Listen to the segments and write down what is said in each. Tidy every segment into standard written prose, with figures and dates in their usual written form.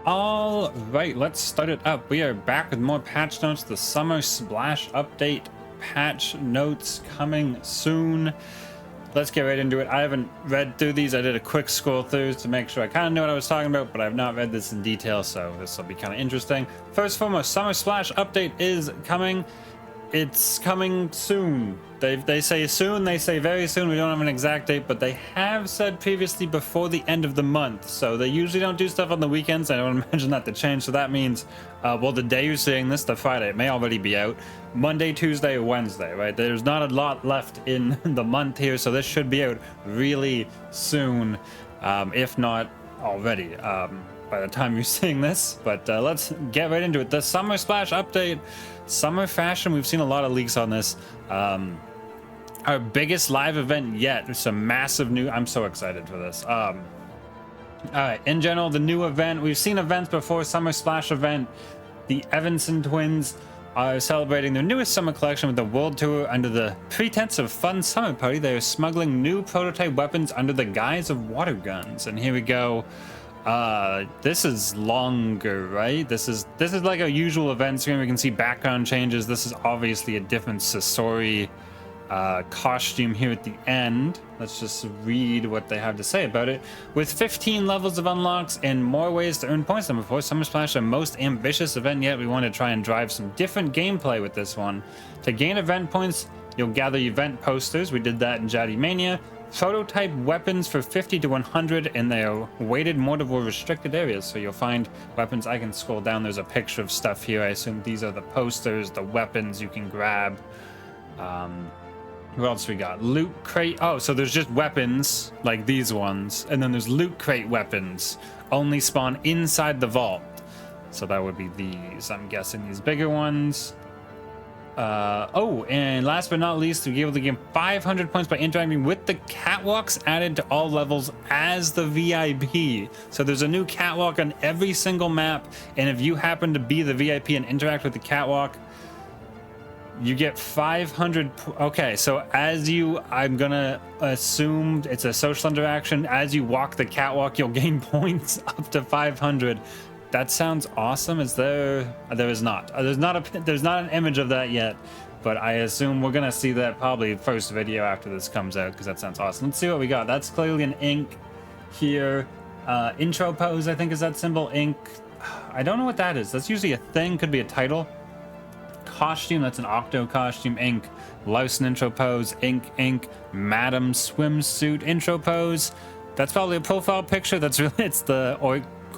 All right, let's start it up. We are back with more patch notes. The Summer Splash update patch notes coming soon. Let's get right into it. I haven't read through these. I did a quick scroll through to make sure I kind of knew what I was talking about, but I've not read this in detail, so this will be kind of interesting. First and foremost, Summer Splash update is coming. It's coming soon. They say soon, they say very soon. We don't have an exact date, but they have said previously before the end of the month. So they usually don't do stuff on the weekends. I don't imagine that to change. So that means, well, the day you're seeing this, the Friday, it may already be out. Monday, Tuesday, or Wednesday, right? There's not a lot left in the month here, so this should be out really soon, if not already. By the time you're seeing this, but let's get right into it. The Summer Splash update, summer fashion. We've seen a lot of leaks on this. Our biggest live event yet. There's some massive new. I'm so excited for this. All right. In general, the new event. We've seen events before. Summer Splash event. The Evanson twins are celebrating their newest summer collection with the world tour under the pretense of fun summer party. They are smuggling new prototype weapons under the guise of water guns. And here we go. This is longer, right? This is like a usual event screen. We can see background changes. This is obviously a different Sasori costume here at the end. Let's just read what they have to say about it. With 15 levels of unlocks and more ways to earn points than before, Summer Splash, our most ambitious event yet. We want to try and drive some different gameplay with this one. To gain event points, you'll gather event posters. We did that in Jaddy Mania. Prototype weapons for 50 to 100, and they are weighted more to more restricted areas. So you'll find weapons. I can scroll down. There's a picture of stuff here. I assume these are the posters, the weapons you can grab. What else we got? Loot crate. Oh, so there's just weapons like these ones, and then there's loot crate weapons. Only spawn inside the vault. So that would be these. I'm guessing these bigger ones. Oh, and last but not least, to be able to gain 500 points by interacting with the catwalks added to all levels as the VIP. So there's a new catwalk on every single map, and if you happen to be the VIP and interact with the catwalk, you get 500. Okay, so as you, I'm gonna assume it's a social interaction. As you walk the catwalk, you'll gain points up to 500. That sounds awesome. Is there? There is not. There's not an image of that yet, but I assume we're gonna see that probably first video after this comes out, because that sounds awesome. Let's see what we got. That's clearly an ink here. Intro pose, I think, is that symbol. Ink. I don't know what that is. That's usually a thing. Could be a title. Costume. That's an Octo costume. Ink. Louse intro pose. Ink. Madam swimsuit intro pose. That's probably a profile picture. That's really. It's the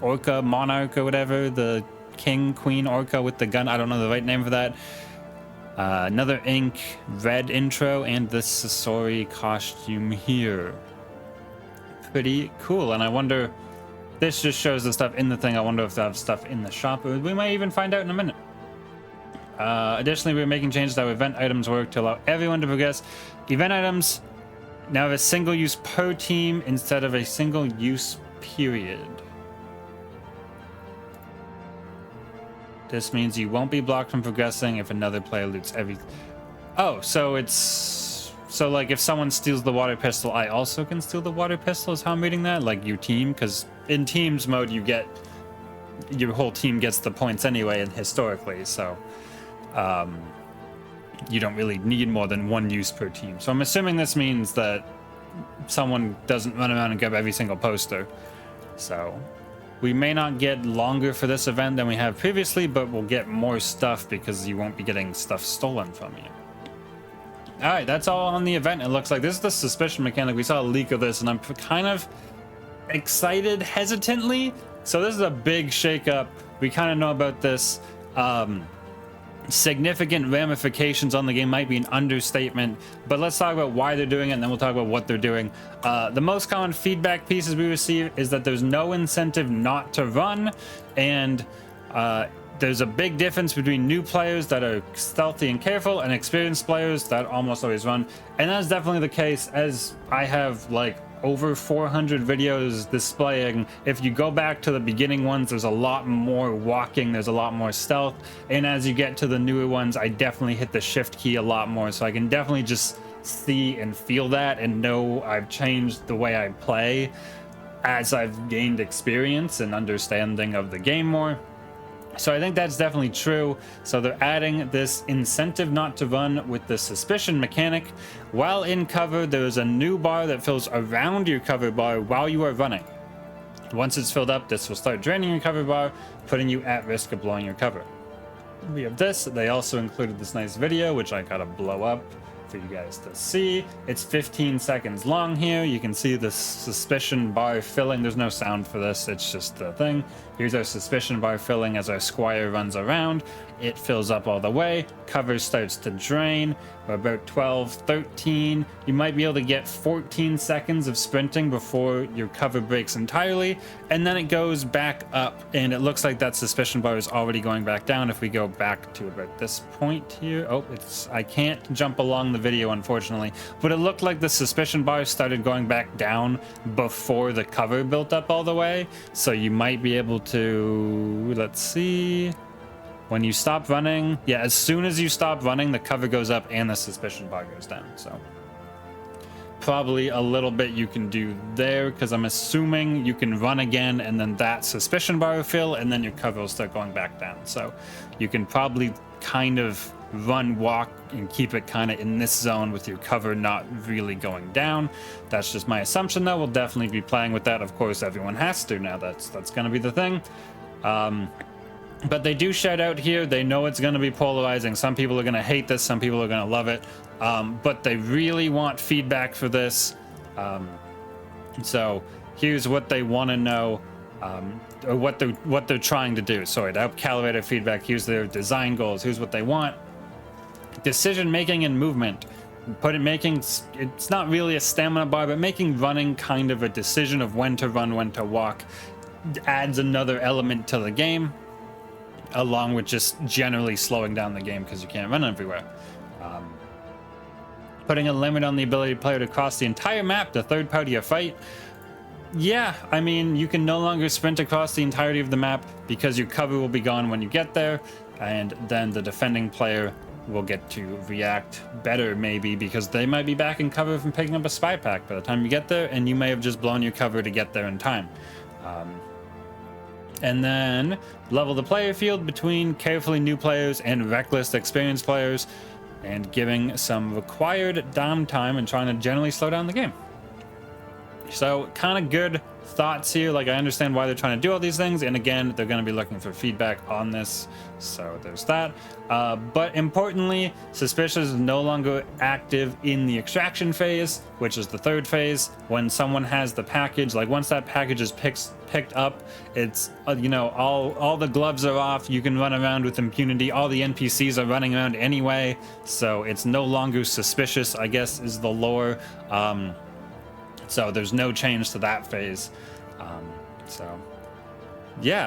Orca monarch or whatever, the king queen orca with the gun. I don't know the right name for that. Another ink red intro, and the Sasori costume here. Pretty cool. And I wonder, this just shows the stuff in the thing. I wonder if they have stuff in the shop. We might even find out in a minute. Additionally, we're making changes to how event items work to allow everyone to progress. Event items now have a single use per team instead of a single use period. This means you won't be blocked from progressing if another player loots every... Oh, so it's... So, like, if someone steals the water pistol, I also can steal the water pistol, is how I'm reading that? Like, your team? Because in teams mode, you get... Your whole team gets the points anyway, and historically, so... you don't really need more than one use per team. So I'm assuming this means that someone doesn't run around and grab every single poster. So... We may not get longer for this event than we have previously, but we'll get more stuff because you won't be getting stuff stolen from you. All right, that's all on the event. It looks like this is the suspicion mechanic. We saw a leak of this, and I'm kind of excited hesitantly. So this is a big shakeup. We kind of know about this. Significant ramifications on the game might be an understatement, but let's talk about why they're doing it, and then we'll talk about what they're doing. The most common feedback pieces we receive is that there's no incentive not to run, and there's a big difference between new players that are stealthy and careful and experienced players that almost always run. And that's definitely the case, as I have like over 400 videos displaying. If you go back to the beginning ones, there's a lot more walking, there's a lot more stealth, and as you get to the newer ones, I definitely hit the shift key a lot more, so I can definitely just see and feel that and know I've changed the way I play. as I've gained experience and understanding of the game more. So I think that's definitely true. So they're adding this incentive not to run with the suspicion mechanic. While in cover, there's a new bar that fills around your cover bar while you are running. Once it's filled up, this will start draining your cover bar, putting you at risk of blowing your cover. We have this. They also included this nice video, which I gotta blow up for you guys to see. It's 15 seconds long here. You can see the suspicion bar filling. There's no sound for this, it's just the thing. Here's our suspicion bar filling as our squire runs around. It fills up all the way. Cover starts to drain. We're about 12, 13. You might be able to get 14 seconds of sprinting before your cover breaks entirely, and then it goes back up, and it looks like that suspicion bar is already going back down. If we go back to about this point here, I can't jump along the video unfortunately, but it looked like the suspicion bar started going back down before the cover built up all the way. So you might be able to, let's see, when you stop running, yeah, as soon as you stop running, the cover goes up and the suspicion bar goes down. So probably a little bit you can do there, because I'm assuming you can run again and then that suspicion bar will fill and then your cover will start going back down. So you can probably kind of run, walk, and keep it kind of in this zone with your cover not really going down. That's just my assumption though. We'll definitely be playing with that. Of course, everyone has to now. That's going to be the thing. But they do shout out here. They know it's going to be polarizing. Some people are going to hate this. Some people are going to love it. But they really want feedback for this. So here's what they want to know, or what they're trying to do. Sorry, to help calibrate their feedback. Here's their design goals. Here's what they want. Decision making and movement. It's not really a stamina bar, but making running kind of a decision of when to run, when to walk adds another element to the game, along with just generally slowing down the game because you can't run everywhere. Putting a limit on the ability of the player to cross the entire map to third party a fight. Yeah, I mean, you can no longer sprint across the entirety of the map because your cover will be gone when you get there, and then the defending player will get to react better maybe because they might be back in cover from picking up a spy pack by the time you get there, and you may have just blown your cover to get there in time. And then level the player field between carefully new players and reckless experienced players, and giving some required downtime and trying to generally slow down the game. So kind of good thoughts here. Like, I understand why they're trying to do all these things, and again, they're going to be looking for feedback on this, so there's that. But importantly, suspicious is no longer active in the extraction phase, which is the third phase. When someone has the package, like once that package is picked up, it's all the gloves are off. You can run around with impunity. All the NPCs are running around anyway, so it's no longer suspicious, I guess is the lore. So there's no change to that phase.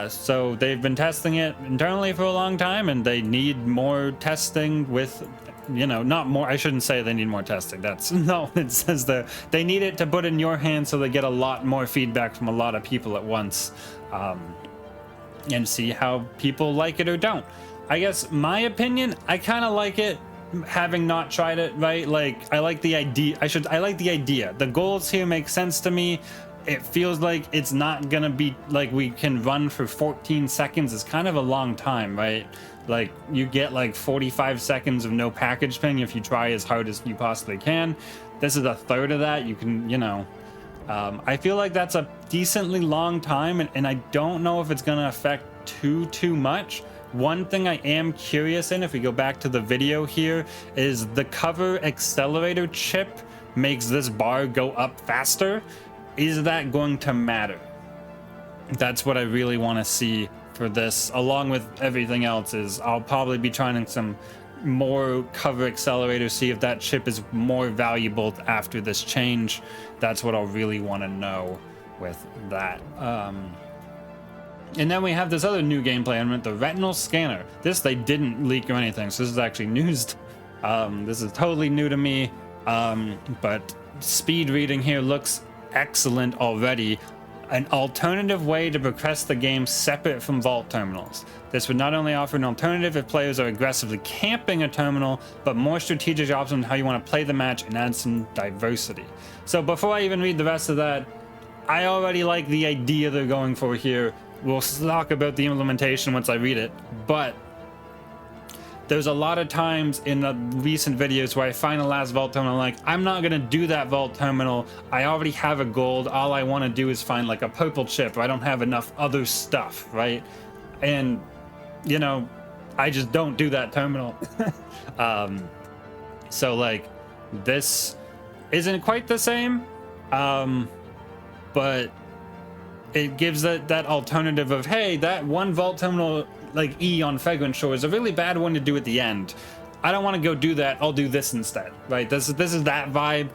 So they've been testing it internally for a long time, and they need more testing with, not more. I shouldn't say they need more testing. It says they need it to put in your hands so they get a lot more feedback from a lot of people at once, and see how people like it or don't. I guess my opinion, I kind of like it, having not tried it, right? Like, I like the idea. I like the idea. The goals here make sense to me. It feels like it's not gonna be like we can run for 14 seconds. It's kind of a long time, right? Like, you get like 45 seconds of no package ping if you try as hard as you possibly can. This is a third of that. You can, I feel like that's a decently long time, and I don't know if it's gonna affect too much. One thing I am curious in, if we go back to the video here, is the cover accelerator chip makes this bar go up faster. Is that going to matter? That's what I really want to see for this, along with everything else. Is I'll probably be trying some more cover accelerators, see if that chip is more valuable after this change. That's what I'll really want to know with that. And then we have this other new gameplay element, the Retinal Scanner. This they didn't leak or anything, so this is actually news. This is totally new to me, but speed reading here looks excellent already. An alternative way to progress the game separate from vault terminals. This would not only offer an alternative if players are aggressively camping a terminal, but more strategic options on how you want to play the match and add some diversity. So before I even read the rest of that, I already like the idea they're going for here. We'll talk about the implementation once I read it, but there's a lot of times in the recent videos where I find the last vault terminal, like, I'm not gonna do that vault terminal. I already have a gold. All I want to do is find like a purple chip. I don't have enough other stuff, right? And you know, I just don't do that terminal. So like, this isn't quite the same, but it gives that alternative of, hey, that one vault terminal like E on Vagrant Shore is a really bad one to do at the end. I don't want to go do that. I'll do this instead, right? This is that vibe,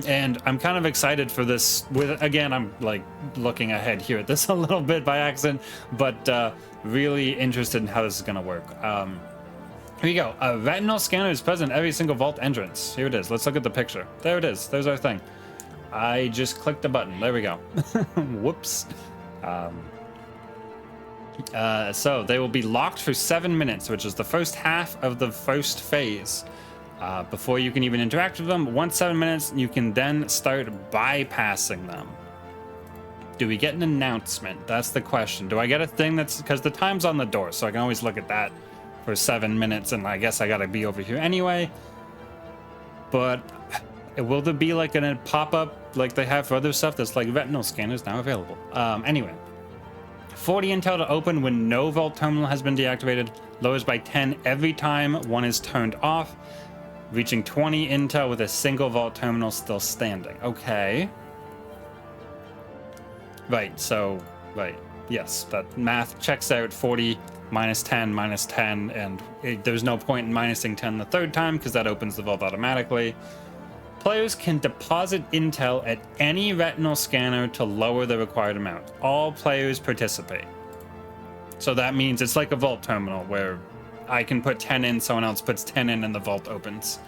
and I'm kind of excited for this. With again, I'm like looking ahead here at this a little bit by accident, but really interested in how this is gonna work. Here you go. A retinal scanner is present at every single vault entrance. Here it is. Let's look at the picture. There it is. There's our thing. I just clicked the button. There we go. Whoops. So they will be locked for 7 minutes, which is the first half of the first phase, before you can even interact with them. Once 7 minutes, you can then start bypassing them. Do we get an announcement? That's the question. Do I get a thing that's, because the time's on the door, so I can always look at that for 7 minutes, and I guess I gotta be over here anyway. But will there be like a pop-up like they have for other stuff that's like retinal scanners now available? Anyway. 40 intel to open when no vault terminal has been deactivated. Lowers by 10 every time one is turned off. Reaching 20 intel with a single vault terminal still standing. Okay. Right, so, right. Yes, that math checks out. 40 minus 10 minus 10, and there's no point in minusing 10 the third time because that opens the vault automatically. Players can deposit intel at any retinal scanner to lower the required amount. All players participate. So that means it's like a vault terminal where I can put 10 in, someone else puts 10 in, and the vault opens.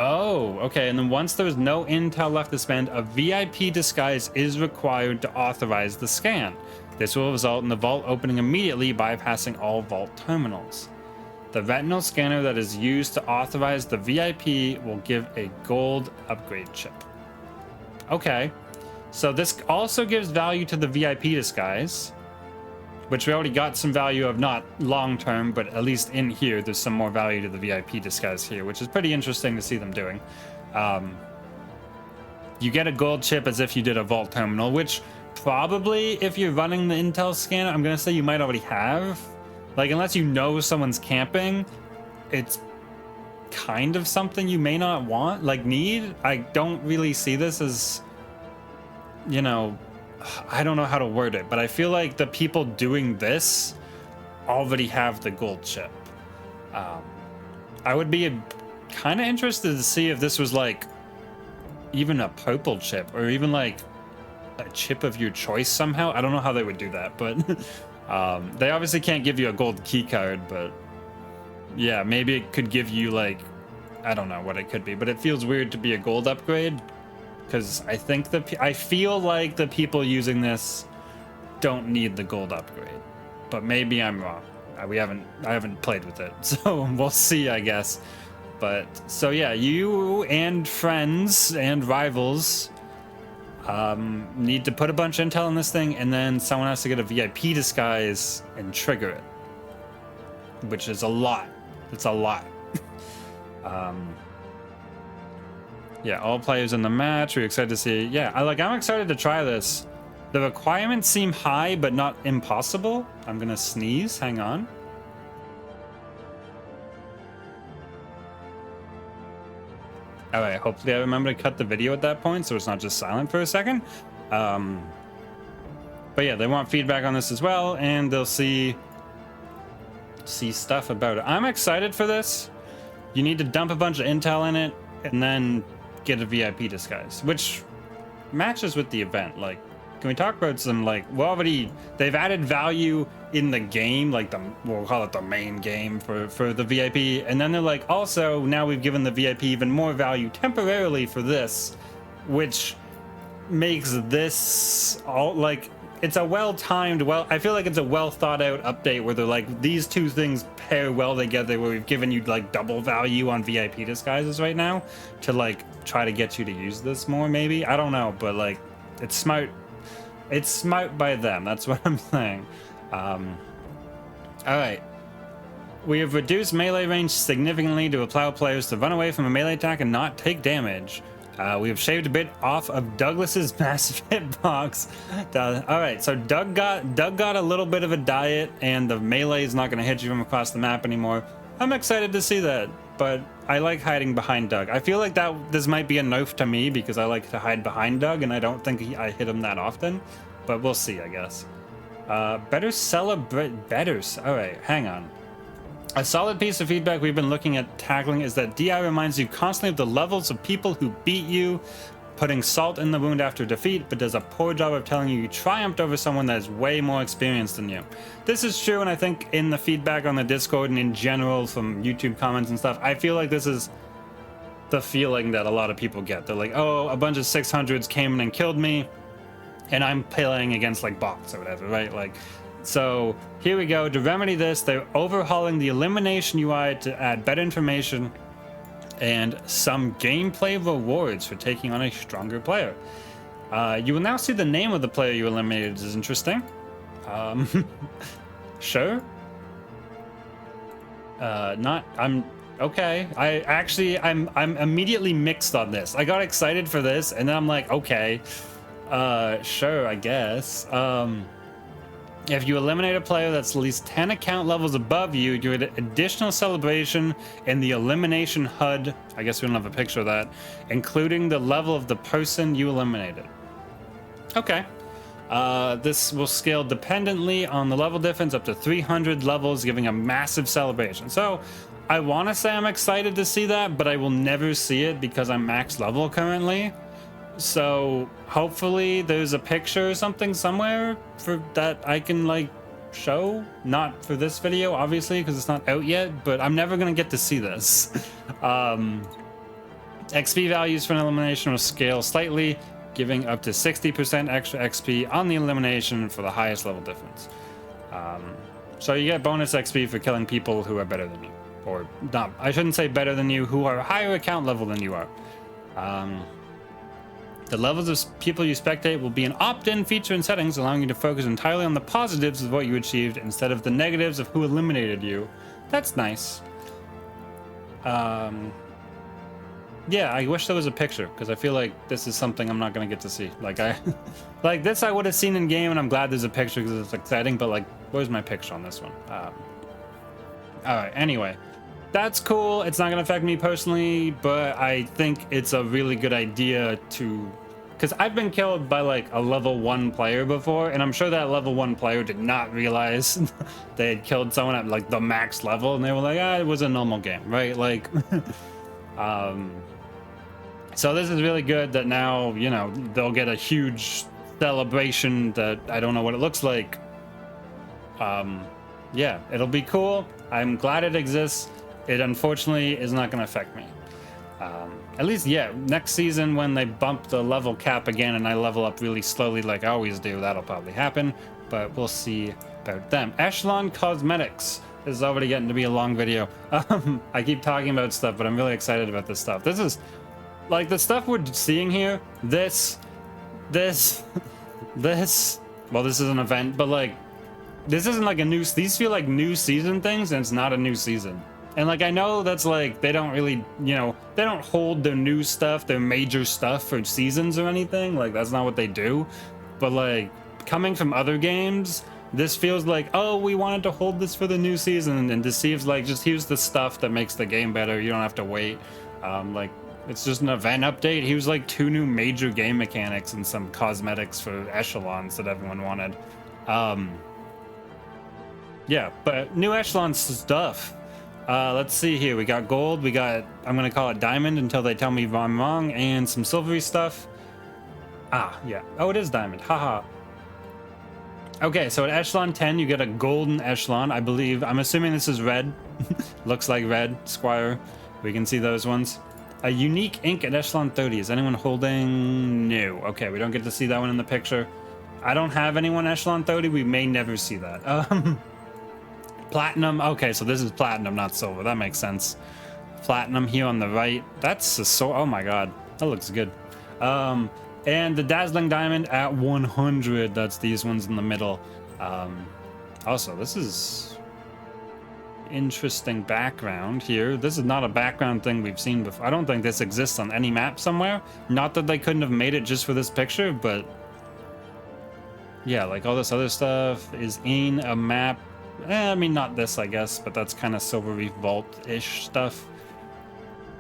Oh, okay. And then once there's no intel left to spend, a VIP disguise is required to authorize the scan. This will result in the vault opening immediately, bypassing all vault terminals. The retinal scanner that is used to authorize the VIP will give a gold upgrade chip. Okay, so this also gives value to the VIP disguise, which we already got some value of, not long term, but at least in here, there's some more value to the VIP disguise here, which is pretty interesting to see them doing. You get a gold chip as if you did a vault terminal, which probably, if you're running the intel scanner, I'm gonna say you might already have. Like, unless you know someone's camping, it's kind of something you may not want, like need. I don't really see this as, you know, I don't know how to word it, but I feel like the people doing this already have the gold chip. I would be kind of interested to see if this was like even a purple chip, or even like a chip of your choice somehow. I don't know how they would do that, but they obviously can't give you a gold key card, but yeah, maybe it could give you like, I don't know what it could be, but it feels weird to be a gold upgrade, because I think I feel like the people using this don't need the gold upgrade, but maybe I'm wrong. I haven't played with it, so we'll see, I guess. But so yeah, you and friends and rivals need to put a bunch of intel on this thing, and then someone has to get a VIP disguise and trigger it, which is a lot. It's a lot. Yeah, all players in the match. We're excited to see. Yeah, I'm excited to try this. The requirements seem high, but not impossible. I'm gonna sneeze. Hang on. All right, hopefully I remember to cut the video at that point so it's not just silent for a second. But yeah, they want feedback on this as well, and they'll see stuff about it. I'm excited for this. You need to dump a bunch of intel in it and then get a VIP disguise, which matches with the event. Like, can we talk about some, like, they've added value in the game, like we'll call it the main game for the VIP, and then they're like, also now we've given the VIP even more value temporarily for this, which makes this all like, it's a well-timed, I feel like it's a well thought out update where they're like, these two things pair well together, where we've given you like double value on VIP disguises right now to like try to get you to use this more, maybe. I don't know, but like, it's smart. It's smart by them. That's what I'm saying. All right. We have reduced melee range significantly to allow players to run away from a melee attack and not take damage. We have shaved a bit off of Douglas's massive hitbox. All right, so Doug got a little bit of a diet, and the melee is not going to hit you from across the map anymore. I'm excited to see that, but I like hiding behind Doug. I feel like this might be a nerf to me because I like to hide behind Doug, and I don't think I hit him that often, but we'll see, I guess. Better celebrate. Better. All right, hang on. A solid piece of feedback we've been looking at tackling is that DI reminds you constantly of the levels of people who beat you, putting salt in the wound after defeat, but does a poor job of telling you triumphed over someone that is way more experienced than you. This is true, and I think in the feedback on the Discord and in general from YouTube comments and stuff, I feel like this is the feeling that a lot of people get. They're like, oh, a bunch of 600s came in and killed me, and I'm playing against like bots or whatever, right? Like, so here we go. To remedy this, they're overhauling the elimination UI to add better information and some gameplay rewards for taking on a stronger player. You will now see the name of the player you eliminated. Is interesting. Sure. I'm okay. I'm immediately mixed on this. I got excited for this, and then I'm like, okay, sure, I guess. If you eliminate a player that's at least 10 account levels above you, you get additional celebration in the elimination HUD. I guess we don't have a picture of that, including the level of the person you eliminated. Okay. This will scale dependently on the level difference up to 300 levels, giving a massive celebration. So I want to say I'm excited to see that, but I will never see it because I'm max level currently. So hopefully there's a picture or something somewhere for that I can like show. Not for this video, obviously, because it's not out yet, but I'm never going to get to see this. XP values for an elimination will scale slightly, giving up to 60% extra XP on the elimination for the highest level difference. So you get bonus XP for killing people who are better than you. Or not, I shouldn't say better than you, who are higher account level than you are. The levels of people you spectate will be an opt-in feature in settings, allowing you to focus entirely on the positives of what you achieved instead of the negatives of who eliminated you. That's nice. Yeah, I wish there was a picture, because I feel like this is something I'm not going to get to see. Like, like this I would have seen in game, and I'm glad there's a picture because it's exciting, but like, where's my picture on this one? Alright, anyway. That's cool. It's not going to affect me personally, but I think it's a really good idea to... Because I've been killed by like a level 1 player before, and I'm sure that level 1 player did not realize they had killed someone at like the max level, and they were like, ah, it was a normal game, right? Like, so this is really good that now, you know, they'll get a huge celebration that I don't know what it looks like. Yeah, it'll be cool. I'm glad it exists. It unfortunately is not going to affect me. At least, yeah, next season when they bump the level cap again and I level up really slowly like I always do, that'll probably happen, but we'll see about them. Echolon Cosmetics. This is already getting to be a long video. I keep talking about stuff, but I'm really excited about this stuff. This is, like, the stuff we're seeing here, this, well, this is an event, but, like, this isn't like a new, these feel like new season things, and it's not a new season. And like, I know that's like, they don't really, you know, they don't hold their new stuff, their major stuff for seasons or anything. Like, that's not what they do. But like, coming from other games, this feels like, oh, we wanted to hold this for the new season. And Deceive's like, just here's the stuff that makes the game better. You don't have to wait. Like, it's just an event update. He was like 2 new major game mechanics and some cosmetics for echelons that everyone wanted. Yeah, but new echelon stuff. Let's see here. We got gold. We got, I'm going to call it diamond until they tell me I'm wrong, and some silvery stuff. Ah, yeah. Oh, it is diamond. Haha. Okay, so at echelon 10, you get a golden echelon, I believe. I'm assuming this is red. Looks like red, Squire. We can see those ones. A unique ink at Echolon 30. Is anyone holding? No. Okay, we don't get to see that one in the picture. I don't have anyone Echolon 30. We may never see that. Platinum. Okay, so this is platinum, not silver. That makes sense. Platinum here on the right. That's a so. Oh my god, that looks good. And the dazzling diamond at 100. That's these ones in the middle. Also, this is interesting background here. This is not a background thing we've seen before. I don't think this exists on any map somewhere. Not that they couldn't have made it just for this picture, but yeah, like all this other stuff is in a map. I mean, not this, I guess, but that's kind of Silver Reef Vault-ish stuff.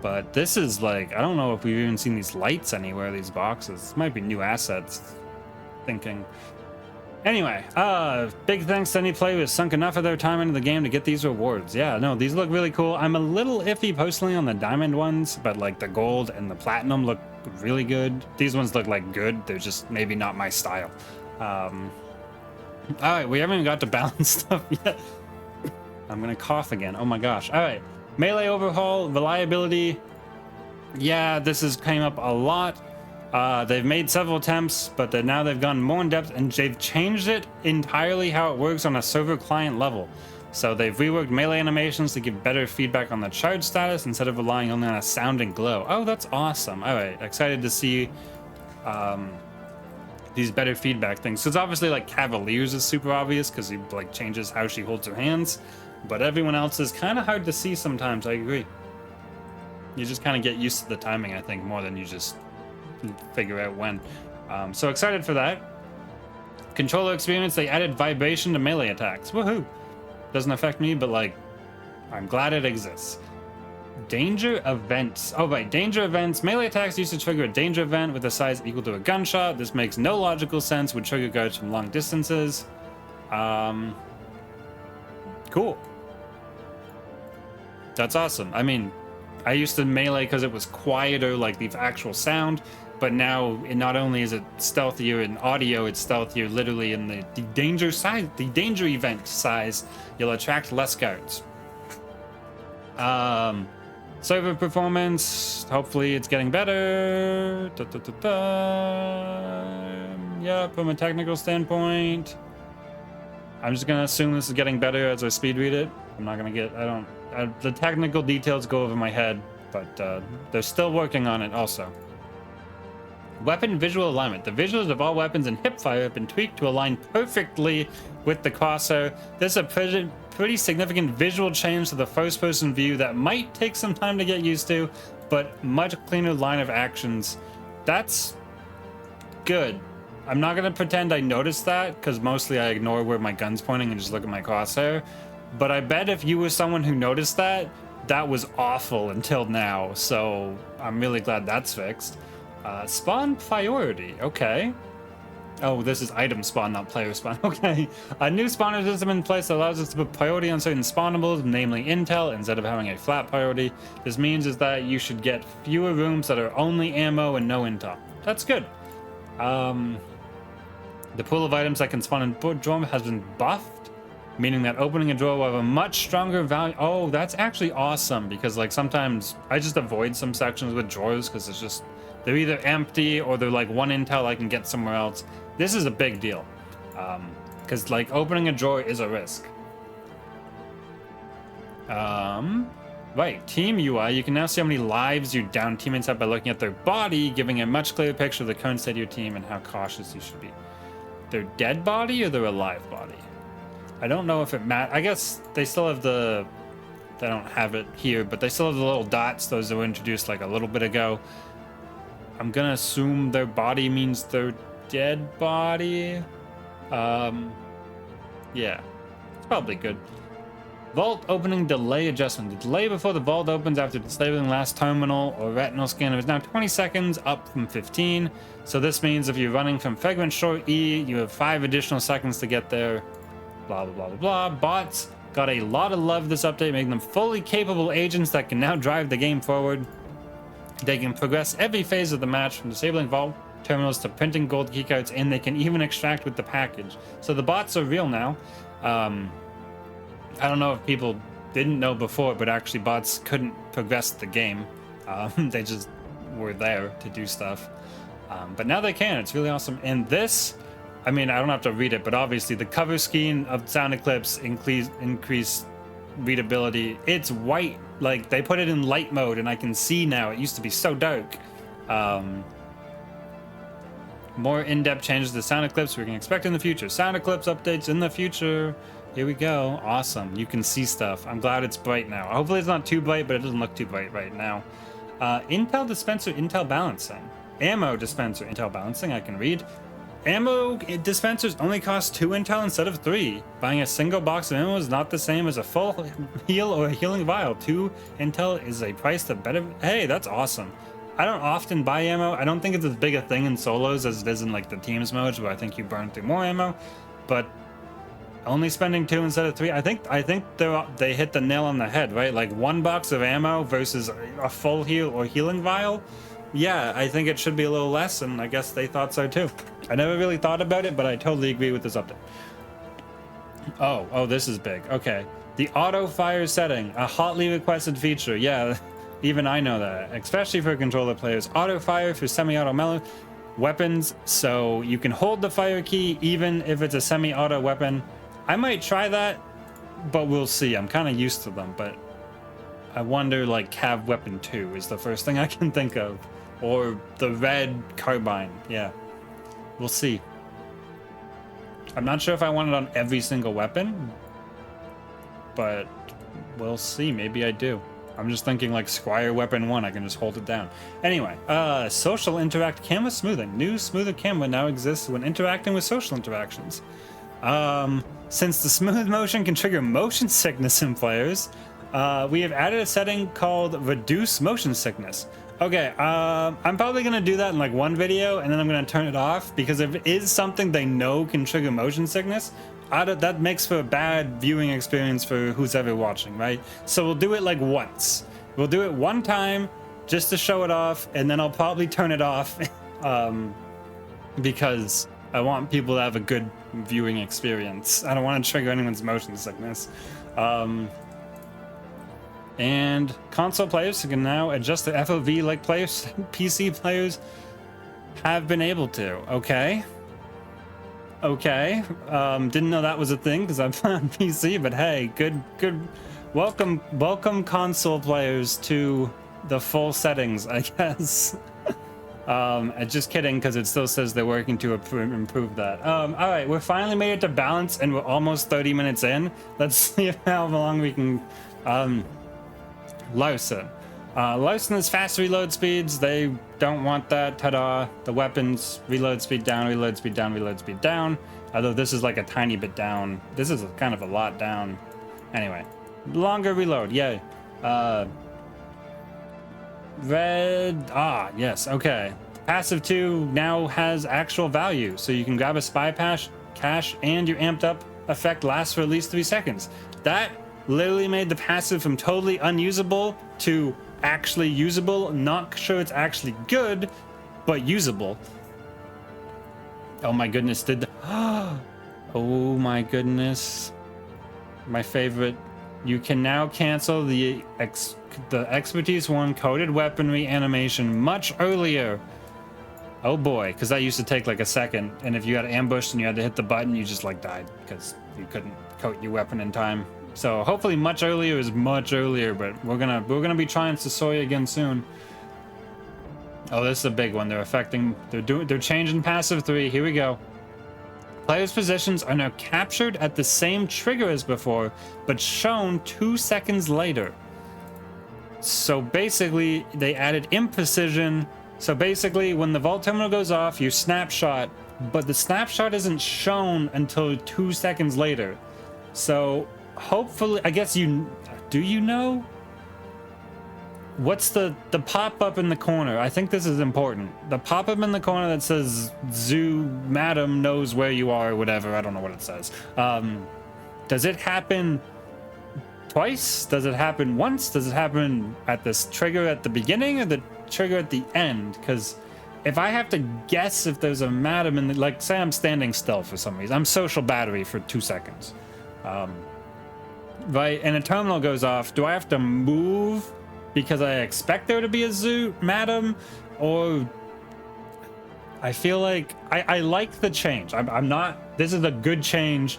But this is like, I don't know if we've even seen these lights anywhere, these boxes. This might be new assets, thinking. Anyway, big thanks to any player who has sunk enough of their time into the game to get these rewards. Yeah, no, these look really cool. I'm a little iffy personally on the diamond ones, but like the gold and the platinum look really good. These ones look like good. They're just maybe not my style. All right, we haven't even got to balance stuff yet. I'm gonna cough again. Oh my gosh. All right, melee overhaul, reliability. Yeah, this has came up a lot. They've made several attempts, but now they've gone more in depth and they've changed it entirely how it works on a server client level. So they've reworked melee animations to give better feedback on the charge status instead of relying only on a sound and glow. Oh, that's awesome. All right, excited to see these better feedback things. So it's obviously like Cavalier's is super obvious because he like changes how she holds her hands, but everyone else is kind of hard to see sometimes. I agree. You just kind of get used to the timing, I think, more than you just figure out when. So excited for that. Controller experience, they added vibration to melee attacks. Woohoo! Doesn't affect me, but like, I'm glad it exists. Danger events. Oh right, danger events. Melee attacks used to trigger a danger event with a size equal to a gunshot. This makes no logical sense, would trigger guards from long distances. Cool. That's awesome. I mean, I used to melee because it was quieter, like the actual sound, but now it not only is it stealthier in audio, it's stealthier literally in the danger size, the danger event size. You'll attract less guards. Server performance, hopefully it's getting better. Yeah, from a technical standpoint, I'm just gonna assume this is getting better as I speed read it. I'm not gonna get, the technical details go over my head, but they're still working on it also. Weapon visual alignment. The visuals of all weapons and hipfire have been tweaked to align perfectly with the crosshair. This is a pretty significant visual change to the first-person view that might take some time to get used to, but much cleaner line of actions. That's good. I'm not gonna pretend I noticed that, because mostly I ignore where my gun's pointing and just look at my crosshair. But I bet if you were someone who noticed that, that was awful until now, so I'm really glad that's fixed. Spawn priority, okay. Oh, this is item spawn, not player spawn. Okay. A new spawner system in place that allows us to put priority on certain spawnables, namely intel, instead of having a flat priority. This means is that you should get fewer rooms that are only ammo and no intel. That's good. The pool of items that can spawn in drawer has been buffed, meaning that opening a drawer will have a much stronger value. Oh, that's actually awesome, because like sometimes I just avoid some sections with drawers because it's just, they're either empty or they're like one intel I can get somewhere else. This is a big deal, because like opening a drawer is a risk. Right, team UI, you can now see how many lives your down teammates have by looking at their body, giving a much clearer picture of the current state of your team and how cautious you should be. Their dead body or their alive body? I don't know if it matters. I guess they still have the, they don't have it here, but they still have the little dots, those that were introduced like a little bit ago. I'm gonna assume their body means their dead body. Yeah, it's probably good. Vault opening delay adjustment. The delay before the vault opens after disabling last terminal or retinal scanner is now 20 seconds, up from 15. So this means if you're running from Fragment Shore E, you have 5 additional seconds to get there. Blah, blah, blah, blah, blah. Bots got a lot of love this update, making them fully capable agents that can now drive the game forward. They can progress every phase of the match, from disabling vault terminals to printing gold keycards, and they can even extract with the package. So the bots are real now. I don't know if people didn't know before, but actually bots couldn't progress the game. They just were there to do stuff. But now they can. It's really awesome. And this, I mean, I don't have to read it, but obviously the cover scheme of Sound Eclipse increased readability. It's white. Like, they put it in light mode, and I can see now. It used to be so dark. More in-depth changes to Sound Eclipse we can expect in the future. Sound Eclipse updates in the future. Here we go. Awesome. You can see stuff. I'm glad it's bright now. Hopefully it's not too bright, but it doesn't look too bright right now. Intel dispenser, Intel balancing. Ammo dispenser, Intel balancing. I can read. Ammo dispensers only cost 2 Intel instead of 3. Buying a single box of ammo is not the same as a full heal or a healing vial. 2 Intel is a price that better. Hey, that's awesome. I don't often buy ammo. I don't think it's as big a thing in solos as it is in like the teams modes, where I think you burn through more ammo. But only spending 2 instead of 3, I think they hit the nail on the head, right? Like 1 box of ammo versus a full heal or healing vial. Yeah, I think it should be a little less, and I guess they thought so too. I never really thought about it, but I totally agree with this update. Oh, this is big. Okay. The auto fire setting, a hotly requested feature. Yeah, even I know that, especially for controller players. Auto fire for semi-auto melee weapons, so you can hold the fire key even if it's a semi-auto weapon. I might try that, but we'll see. I'm kind of used to them, but I wonder, like, Cav Weapon 2 is the first thing I can think of. Or the red carbine. Yeah, we'll see. I'm not sure if I want it on every single weapon, but we'll see. Maybe I do. I'm just thinking like Squire Weapon 1, I can just hold it down. Anyway, social interact camera smoothing. New smoother camera now exists when interacting with social interactions. Since the smooth motion can trigger motion sickness in players, we have added a setting called reduce motion sickness. Okay, I'm probably gonna do that in like one video, and then I'm gonna turn it off, because if it is something they know can trigger motion sickness, that makes for a bad viewing experience for who's ever watching, right? So we'll do it like once. We'll do it one time just to show it off, and then I'll probably turn it off because I want people to have a good viewing experience. I don't want to trigger anyone's motion sickness. And console players can now adjust their FOV like players, PC players have been able to. Okay. Didn't know that was a thing because I'm on PC, but hey, good. Welcome console players to the full settings, I guess. Just kidding, because it still says they're working to improve that. All right, we're finally made it to balance, and we're almost 30 minutes in. Let's see how long we can. Larson. Larson has fast reload speeds. They don't want that. Ta-da. The weapons, reload speed down, reload speed down, reload speed down. Although this is like a tiny bit down. This is kind of a lot down. Anyway, longer reload. Yay. Red. Yes. Okay. Passive 2 now has actual value. So you can grab a spy cache and your amped up effect lasts for at least 3 seconds. That literally made the passive from totally unusable to actually usable. Not sure it's actually good, but usable. Oh my goodness, oh my goodness. My favorite. You can now cancel the expertise 1 coded weaponry animation much earlier. Oh boy, because that used to take like a second, and if you got ambushed and you had to hit the button, you just like died because you couldn't coat your weapon in time. So hopefully much earlier is much earlier, but we're gonna be trying Sasoya again soon. Oh, this is a big one. They're changing passive 3. Here we go. Players' positions are now captured at the same trigger as before, but shown 2 seconds later. So basically, they added imprecision. So basically, when the vault terminal goes off, you snapshot, but the snapshot isn't shown until 2 seconds later. So hopefully, I guess do you know? What's the pop-up in the corner? I think this is important. The pop-up in the corner that says Zoo Madam knows where you are or whatever. I don't know what it says. Does it happen twice? Does it happen once? Does it happen at this trigger at the beginning or the trigger at the end? Because if I have to guess if there's a Madam in the, like, say I'm standing still for some reason. I'm social battery for 2 seconds. Right, and a terminal goes off. Do I have to move because I expect there to be a zoo madam, or I feel like I like the change. I'm not, this is a good change,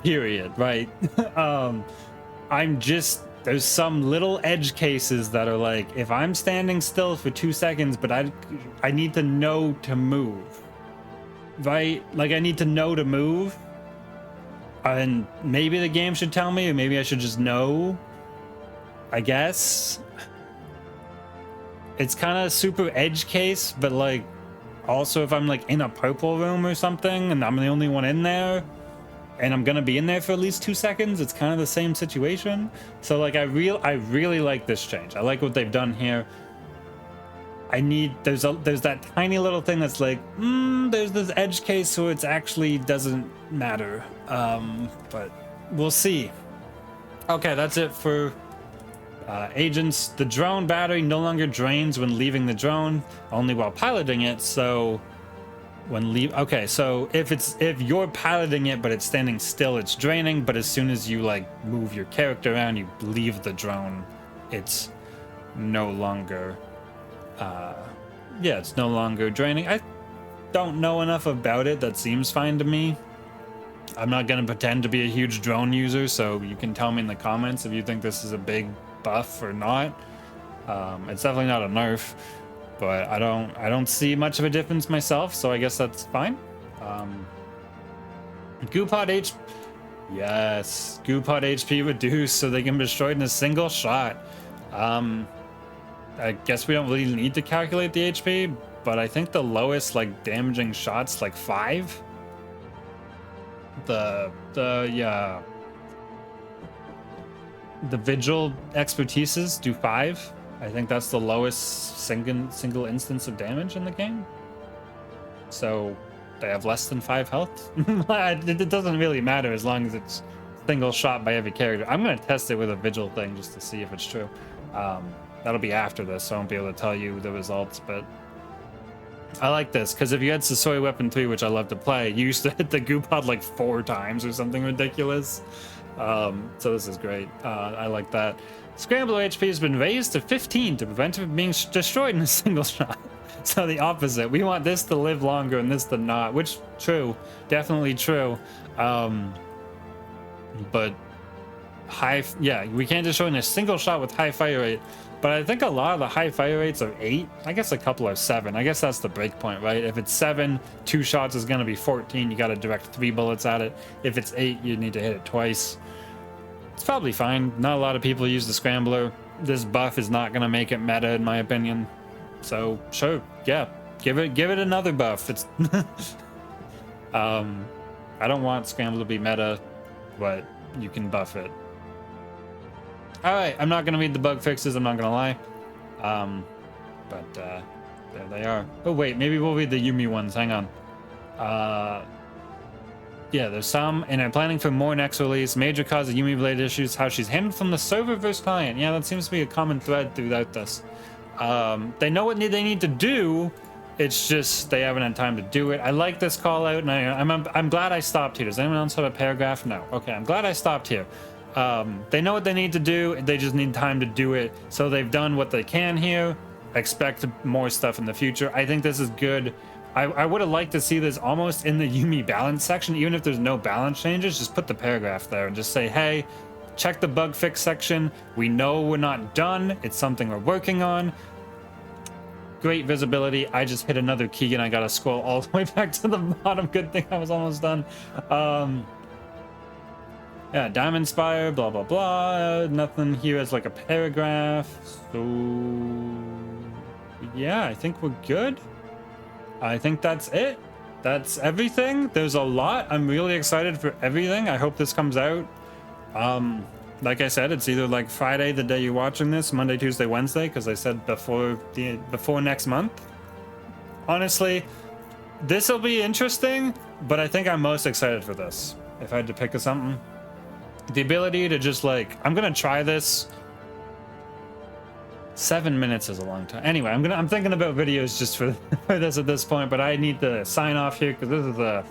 period, right? I'm just, there's some little edge cases that are like, if I'm standing still for 2 seconds, but I need to know to move, right? Like I need to know to move, and maybe the game should tell me, or maybe I should just know, I guess. It's kind of super edge case, but like also if I'm like in a purple room or something and I'm the only one in there, and I'm gonna be in there for at least 2 seconds, it's kind of the same situation. So like I really like this change. I like what they've done here. There's that tiny little thing that's like, there's this edge case, so it's actually doesn't matter. But we'll see. Okay, that's it for agents. The drone battery no longer drains when leaving the drone, only while piloting it. So okay, so if you're piloting it but it's standing still, it's draining, but as soon as you like move your character around, you leave the drone, it's no longer it's no longer draining. I don't know enough about it. That seems fine to me. I'm not gonna pretend to be a huge drone user, so you can tell me in the comments if you think this is a big buff or not. It's definitely not a nerf, but I don't see much of a difference myself, so I guess that's fine. Goopod HP, yes, Goopod HP reduced so they can be destroyed in a single shot. I guess we don't really need to calculate the HP, but I think the lowest like damaging shots like 5. The vigil expertises do 5. I think that's the lowest single instance of damage in the game. So they have less than 5 health. It doesn't really matter as long as it's single shot by every character. I'm gonna test it with a vigil thing just to see if it's true. That'll be after this, so I won't be able to tell you the results, but I like this because if you had Sasori Weapon 3, which I love to play, you used to hit the goo pod like 4 times or something ridiculous. So this is great. I like that. Scrambler HP has been raised to 15 to prevent it from being destroyed in a single shot. So the opposite. We want this to live longer and this to not, which true, definitely true. But we can't destroy in a single shot with high fire rate. But I think a lot of the high fire rates are 8. I guess a couple are 7. I guess that's the break point, right? If it's 7, 2 shots is going to be 14. You got to direct 3 bullets at it. If it's 8, you need to hit it twice. It's probably fine. Not a lot of people use the Scrambler. This buff is not going to make it meta, in my opinion. So sure, yeah, give it another buff. It's I don't want Scrambler to be meta, but you can buff it. All right, I'm not gonna read the bug fixes, I'm not gonna lie. But there they are. Oh wait, maybe we'll read the Yumi ones, hang on. Yeah, there's some, and I'm planning for more next release. Major cause of Yumi related issues, how she's handled from the server versus client. Yeah, that seems to be a common thread throughout this. They know what they need to do, it's just they haven't had time to do it. I like this call out, and I'm glad I stopped here. Does anyone else have a paragraph? No. Okay, I'm glad I stopped here. They know what they need to do, they just need time to do it. So they've done what they can here. Expect more stuff in the future. I think this is good. I would have liked to see this almost in the Yumi balance section, even if there's no balance changes. Just put the paragraph there and just say, hey, check the bug fix section. We know we're not done. It's something we're working on. Great visibility. I just hit another key and I gotta scroll all the way back to the bottom. Good thing I was almost done. Yeah, Diamond Spire, blah, blah, blah. Nothing here as like a paragraph. So, yeah, I think we're good. I think that's it. That's everything. There's a lot. I'm really excited for everything. I hope this comes out. Like I said, it's either like Friday, the day you're watching this, Monday, Tuesday, Wednesday, because I said before next month. Honestly, this will be interesting, but I think I'm most excited for this. If I had to pick something. The ability to just like, I'm gonna try this. 7 minutes is a long time. Anyway, I'm thinking about videos just for this at this point, but I need to sign off here because this is the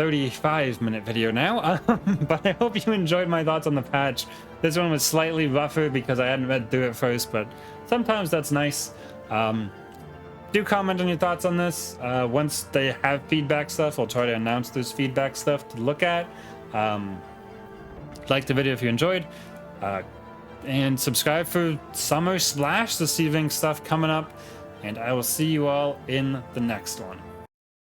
35-minute video now. But I hope you enjoyed my thoughts on the patch. This one was slightly rougher because I hadn't read through it first, but sometimes that's nice. Do comment on your thoughts on this. Once they have feedback stuff, I'll try to announce this feedback stuff to look at. Like the video if you enjoyed. And subscribe for Summer Splash, this evening stuff coming up. And I will see you all in the next one.